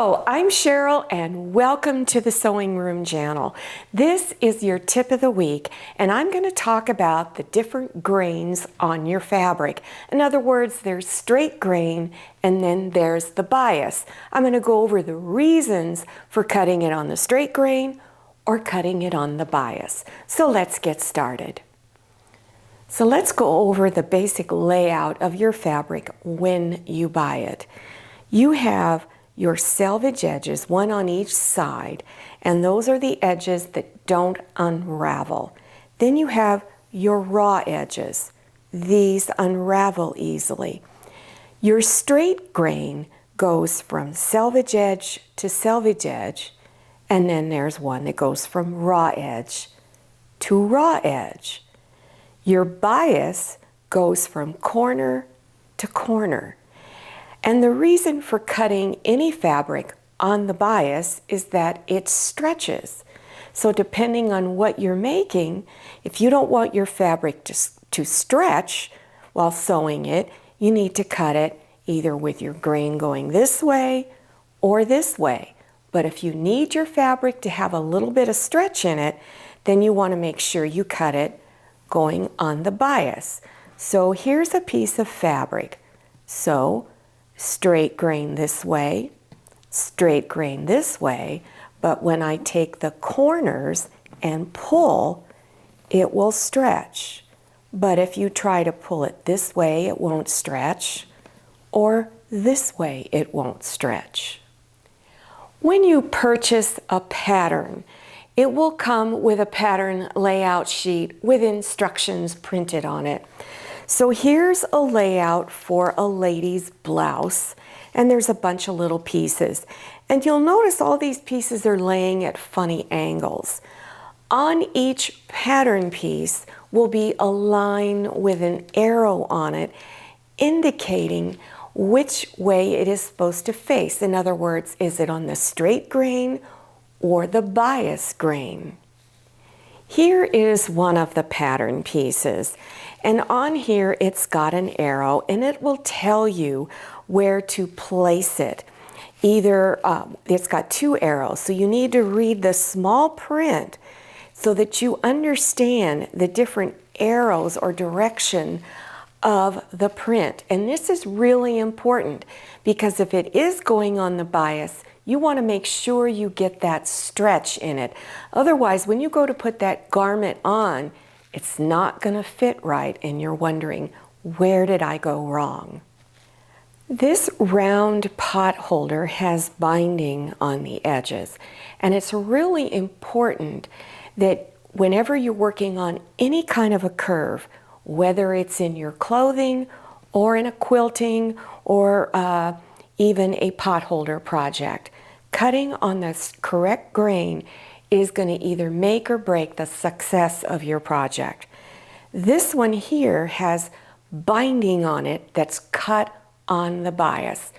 Hello, I'm Cheryl and welcome to the Sewing Room channel. This is your tip of the week and I'm going to talk about the different grains on your fabric. In other words, there's straight grain and then there's the bias. I'm going to go over the reasons for cutting it on the straight grain or cutting it on the bias. So let's get started. So let's go over the basic layout of your fabric when you buy it. You have your selvage edges, one on each side, and those are the edges that don't unravel. Then you have your raw edges. These unravel easily. Your straight grain goes from selvage edge to selvage edge, and then there's one that goes from raw edge to raw edge. Your bias goes from corner to corner. And the reason for cutting any fabric on the bias is that it stretches. So depending on what you're making, if you don't want your fabric to stretch while sewing it, you need to cut it either with your grain going this way or this way. But if you need your fabric to have a little bit of stretch in it, then you want to make sure you cut it going on the bias. So here's a piece of fabric. So straight grain this way, straight grain this way, but when I take the corners and pull, it will stretch. But if you try to pull it this way, it won't stretch, or this way, it won't stretch. When you purchase a pattern, it will come with a pattern layout sheet with instructions printed on it. So here's a layout for a lady's blouse, and there's a bunch of little pieces. And you'll notice all these pieces are laying at funny angles. On each pattern piece will be a line with an arrow on it, indicating which way it is supposed to face. In other words, is it on the straight grain or the bias grain? Here is one of the pattern pieces, and on here it's got an arrow and it will tell you where to place it. Either it's got two arrows, so you need to read the small print so that you understand the different arrows or direction of the print. And this is really important because if it is going on the bias, you want to make sure you get that stretch in it. Otherwise, when you go to put that garment on, it's not going to fit right and you're wondering, where did I go wrong? This round pot holder has binding on the edges, and it's really important that whenever you're working on any kind of a curve, whether it's in your clothing or in a quilting or even a pot holder project, cutting on the correct grain is going to either make or break the success of your project. This one here has binding on it that's cut on the bias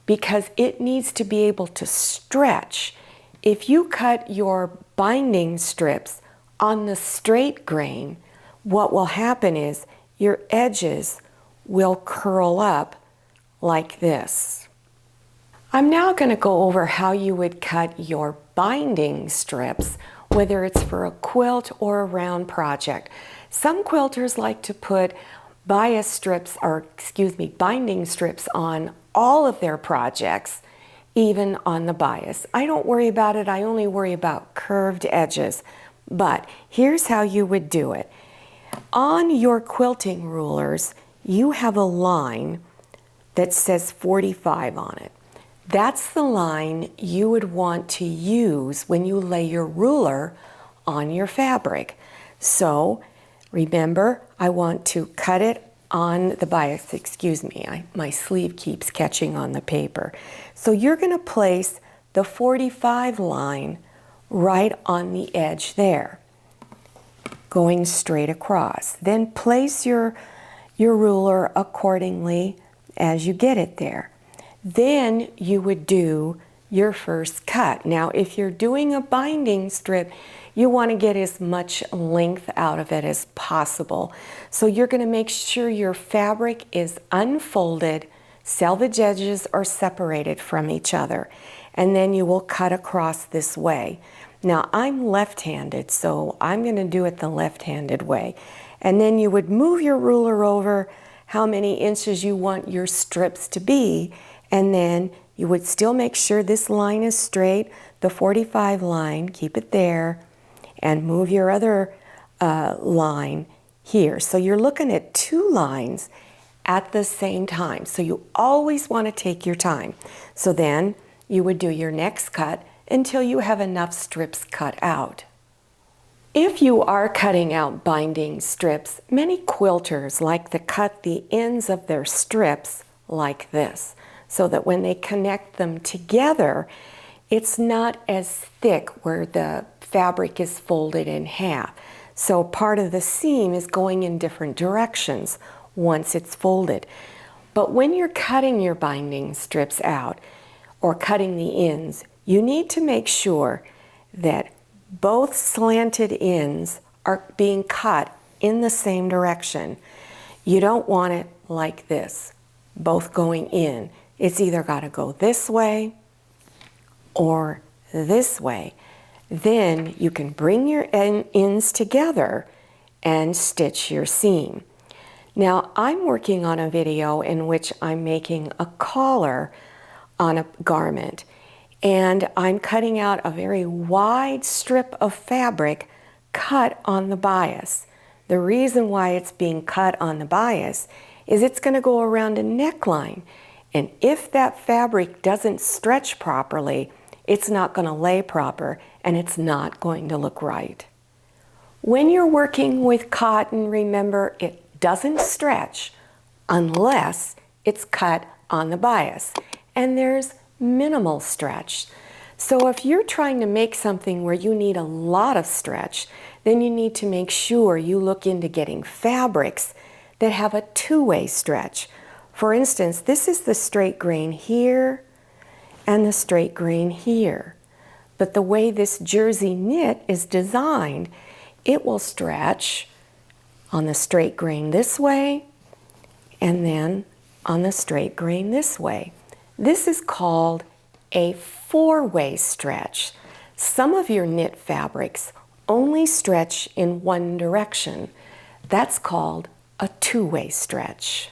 because it needs to be able to stretch. If you cut your binding strips on the straight grain, what will happen is your edges will curl up like this. I'm now going to go over how you would cut your binding strips, whether it's for a quilt or a round project. Some quilters like to put binding strips on all of their projects, even on the bias. I don't worry about it. I only worry about curved edges. But here's how you would do it. On your quilting rulers, you have a line that says 45 on it. That's the line you would want to use when you lay your ruler on your fabric. So remember, I want to cut it on the bias. Excuse me, my sleeve keeps catching on the paper. So you're going to place the 45 line right on the edge there, going straight across. Then place your ruler accordingly as you get it there. Then you would do your first cut. Now, if you're doing a binding strip, you want to get as much length out of it as possible. So you're going to make sure your fabric is unfolded Selvage edges are separated from each other, and then you will cut across this way. Now I'm left-handed, so I'm going to do it the left-handed way. And then you would move your ruler over how many inches you want your strips to be, and then you would still make sure this line is straight, the 45 line, keep it there, and move your other line here. So you're looking at two lines at the same time. So you always want to take your time. So then you would do your next cut until you have enough strips cut out. If you are cutting out binding strips, many quilters like to cut the ends of their strips like this, so that when they connect them together, it's not as thick where the fabric is folded in half. So part of the seam is going in different directions once it's folded. But when you're cutting your binding strips out or cutting the ends, you need to make sure that both slanted ends are being cut in the same direction. You don't want it like this, both going in. It's either got to go this way or this way. Then you can bring your ends together and stitch your seam. Now I'm working on a video in which I'm making a collar on a garment, and I'm cutting out a very wide strip of fabric cut on the bias. The reason why it's being cut on the bias is it's going to go around a neckline, and if that fabric doesn't stretch properly, it's not going to lay proper and it's not going to look right. When you're working with cotton, remember it doesn't stretch unless it's cut on the bias, and there's minimal stretch. So if you're trying to make something where you need a lot of stretch, then you need to make sure you look into getting fabrics that have a two-way stretch. For instance, this is the straight grain here and the straight grain here. But the way this jersey knit is designed, it will stretch on the straight grain this way and then on the straight grain this way. This is called a four-way stretch. Some of your knit fabrics only stretch in one direction. That's called a two-way stretch.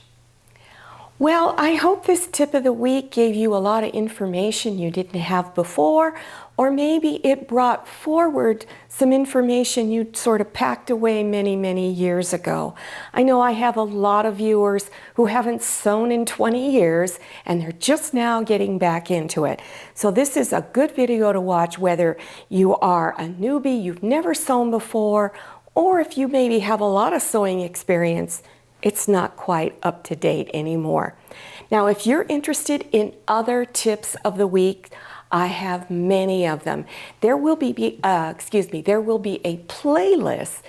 Well, I hope this tip of the week gave you a lot of information you didn't have before, or maybe it brought forward some information you'd sort of packed away many, many years ago. I know I have a lot of viewers who haven't sewn in 20 years, and they're just now getting back into it. So this is a good video to watch whether you are a newbie, you've never sewn before, or if you maybe have a lot of sewing experience, it's not quite up to date anymore. Now, if you're interested in other tips of the week, I have many of them. There will be a playlist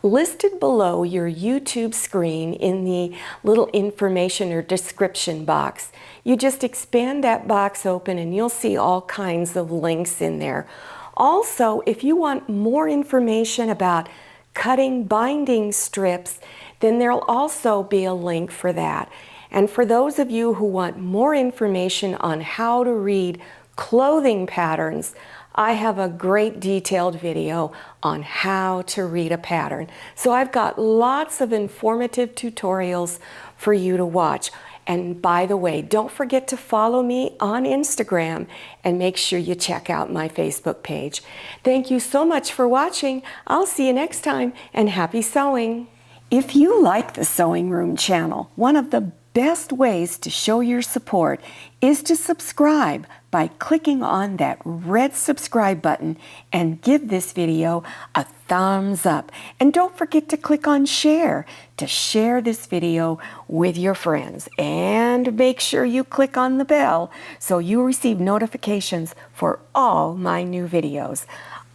listed below your YouTube screen in the little information or description box. You just expand that box open and you'll see all kinds of links in there. Also, if you want more information about cutting binding strips, then there'll also be a link for that. And for those of you who want more information on how to read clothing patterns, I have a great detailed video on how to read a pattern. So I've got lots of informative tutorials for you to watch. And by the way, don't forget to follow me on Instagram and make sure you check out my Facebook page. Thank you so much for watching. I'll see you next time, and happy sewing. If you like the Sewing Room channel, one of the best ways to show your support is to subscribe by clicking on that red subscribe button and give this video a thumbs up. And don't forget to click on share to share this video with your friends. And make sure you click on the bell so you receive notifications for all my new videos.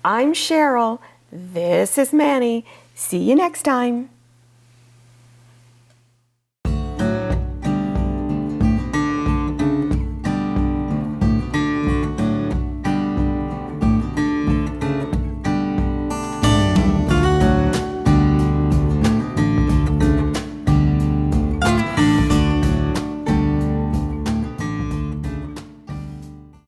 I'm Cheryl. This is Manny. See you next time.